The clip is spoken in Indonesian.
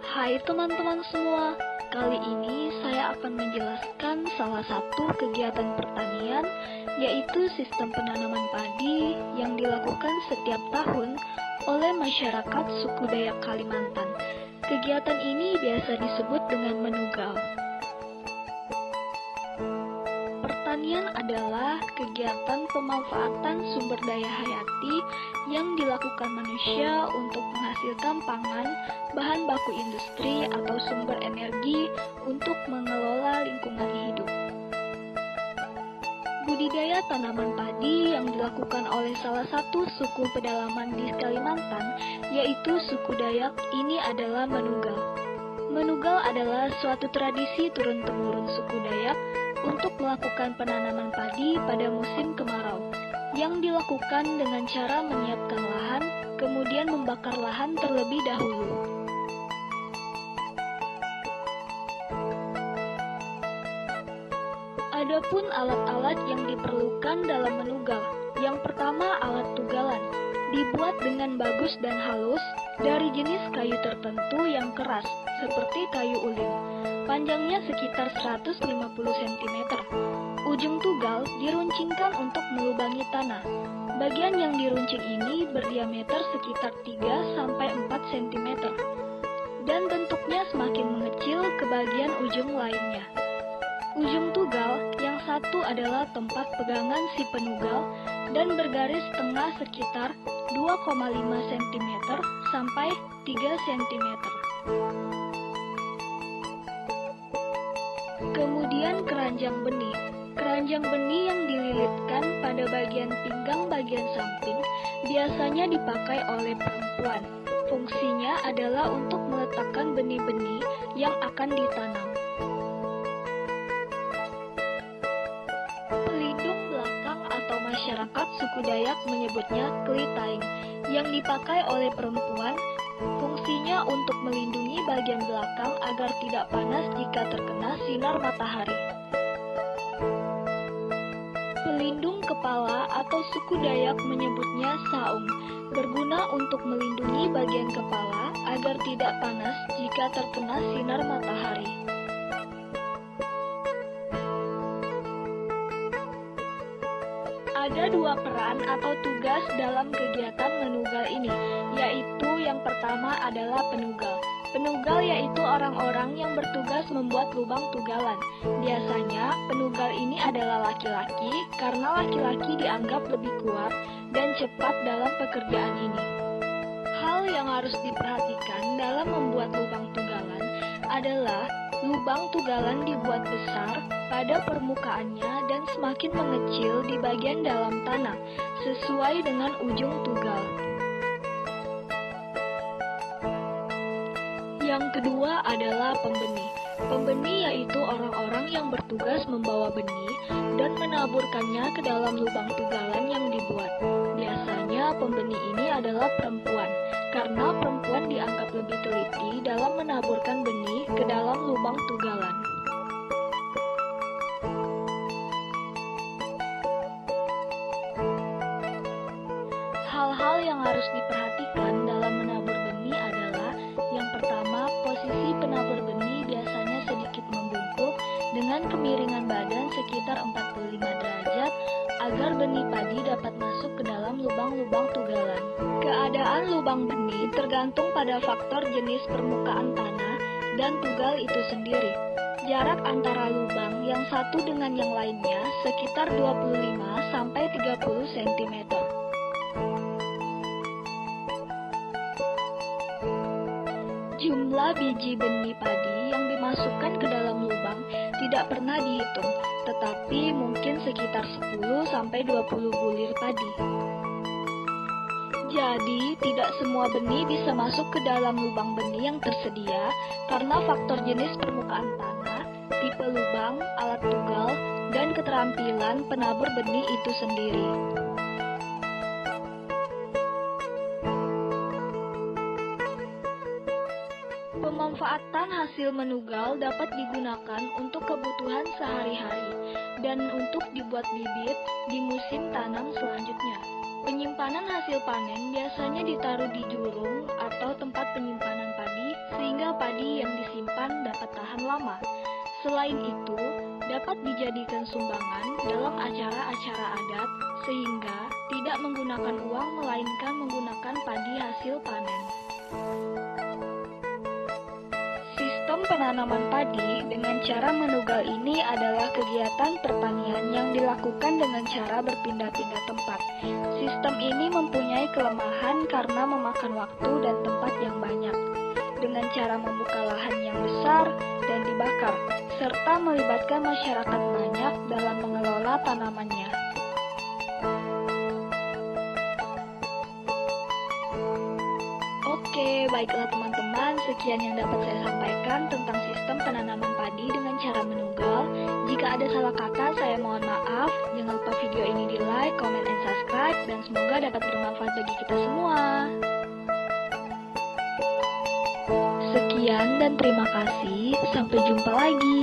Hai teman-teman semua, kali ini saya akan menjelaskan salah satu kegiatan pertanian, yaitu sistem penanaman padi yang dilakukan setiap tahun oleh masyarakat suku Dayak Kalimantan. Kegiatan ini biasa disebut dengan menugal. Pertanian adalah kegiatan pemanfaatan sumber daya hayati yang dilakukan manusia untuk menghasilkan pangan, bahan baku industri, atau sumber energi untuk mengelola lingkungan hidup. Budidaya tanaman padi yang dilakukan oleh salah satu suku pedalaman di Kalimantan, yaitu suku Dayak, ini adalah menugal. Menugal adalah suatu tradisi turun-temurun suku Dayak untuk melakukan penanaman padi pada musim kemarau, yang dilakukan dengan cara menyiapkan lahan, kemudian membakar lahan terlebih dahulu. Adapun alat-alat yang diperlukan dalam menugal. Yang pertama, alat tugalan. Dibuat dengan bagus dan halus dari jenis kayu tertentu yang keras, seperti kayu ulin. Panjangnya sekitar 150 cm. Ujung tugal diruncingkan untuk melubangi tanah. Bagian yang diruncing ini berdiameter sekitar 3-4 cm. Dan bentuknya semakin mengecil ke bagian ujung lainnya. Ujung tugal yang satu adalah tempat pegangan si penugal dan bergaris tengah sekitar 2,5 cm sampai 3 cm. Kemudian keranjang benih. Keranjang benih yang dililitkan pada bagian pinggang bagian samping biasanya dipakai oleh perempuan. Fungsinya adalah untuk meletakkan benih-benih yang akan ditanam. Pelindung belakang atau masyarakat suku Dayak menyebutnya kelitaing, yang dipakai oleh perempuan. Fungsinya untuk melindungi bagian belakang agar tidak panas jika terkena sinar matahari. Pelindung kepala atau suku Dayak menyebutnya saung, berguna untuk melindungi bagian kepala agar tidak panas jika terkena sinar matahari. Ada dua peran atau tugas dalam kegiatan menugal ini, yaitu yang pertama adalah penugal. Penugal yaitu orang-orang yang bertugas membuat lubang tugalan. Biasanya, penugal ini adalah laki-laki karena laki-laki dianggap lebih kuat dan cepat dalam pekerjaan ini. Hal yang harus diperhatikan dalam membuat lubang tugalan adalah lubang tugalan dibuat besar pada permukaannya dan semakin mengecil di bagian dalam tanah, sesuai dengan ujung tugal. Yang kedua adalah pembenih. Pembenih yaitu orang-orang yang bertugas membawa benih dan menaburkannya ke dalam lubang tugalan yang dibuat. Biasanya pembenih ini adalah perempuan, karena perempuan dianggap lebih teliti dalam menaburkan benih ke dalam lubang tugalan. Hal-hal yang harus diperhatikan dalam menabur benih adalah yang pertama, posisi penabur benih biasanya sedikit membungkuk dengan kemiringan badan sekitar 45 derajat agar benih padi dapat masuk ke dalam lubang-lubang tugalan. Keadaan lubang benih tergantung pada faktor jenis permukaan tanah dan tugal itu sendiri. Jarak antara lubang yang satu dengan yang lainnya sekitar 25-30 cm. Jumlah biji benih padi yang dimasukkan ke dalam lubang tidak pernah dihitung, tetapi mungkin sekitar 10-20 bulir padi. Jadi, tidak semua benih bisa masuk ke dalam lubang benih yang tersedia karena faktor jenis permukaan tanah, tipe lubang, alat tugal, dan keterampilan penabur benih itu sendiri. Pemanfaatan hasil menugal dapat digunakan untuk kebutuhan sehari-hari dan untuk dibuat bibit di musim tanam selanjutnya. Penyimpanan hasil panen biasanya ditaruh di jurung atau tempat penyimpanan padi sehingga padi yang disimpan dapat tahan lama. Selain itu, dapat dijadikan sumbangan dalam acara-acara adat, sehingga tidak menggunakan uang melainkan menggunakan padi hasil panen. Sistem penanaman padi dengan cara menugal ini adalah kegiatan pertanian yang dilakukan dengan cara berpindah-pindah tempat. Sistem ini mempunyai kelemahan karena memakan waktu dan tempat yang banyak, dengan cara membuka lahan yang besar dan dibakar, serta melibatkan masyarakat banyak dalam mengelola tanamannya. Oke, baiklah teman-teman, sekian yang dapat saya sampaikan tentang sistem penanaman padi dengan cara menugal. Jika ada salah kata, saya mohon maaf. Jangan lupa video ini di-like, comment, dan subscribe, dan semoga dapat bermanfaat bagi kita semua. Sekian dan terima kasih, sampai jumpa lagi.